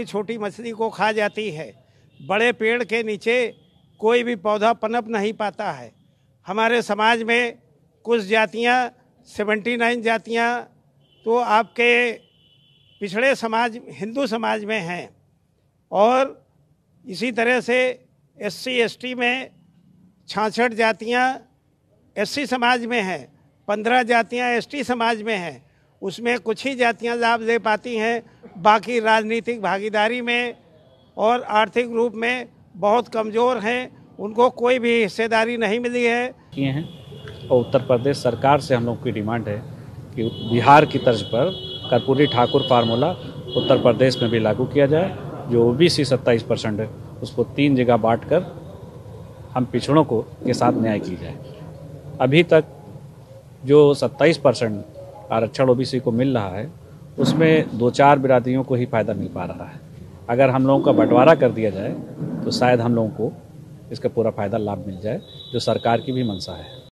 छोटी मछली को खा जाती है। बड़े पेड़ के नीचे कोई भी पौधा पनप नहीं पाता है। हमारे समाज में कुछ जातियां 79 जातियां तो आपके पिछड़े समाज हिंदू समाज में हैं और इसी तरह से SC ST में 66 जातियां SC समाज में हैं, 15 जातियां ST समाज में हैं। उसमें कुछ ही जातियां लाभ ले पाती हैं, बाकी राजनीतिक भागीदारी में और आर्थिक रूप में बहुत कमज़ोर हैं, उनको कोई भी हिस्सेदारी नहीं मिली है। किए हैं और उत्तर प्रदेश सरकार से हम लोग की डिमांड है कि बिहार की तर्ज पर कर्पूरी ठाकुर फार्मूला उत्तर प्रदेश में भी लागू किया जाए। जो OBC 27% है उसको 3 जगह बांटकर हम पिछड़ों को के साथ न्याय की जाए। अभी तक जो 27% आरक्षण OBC को मिल रहा है उसमें 2-4 बिरादरियों को ही फ़ायदा मिल पा रहा है। अगर हम लोगों का बंटवारा कर दिया जाए तो शायद हम लोगों को इसका पूरा फ़ायदा लाभ मिल जाए, जो सरकार की भी मंशा है।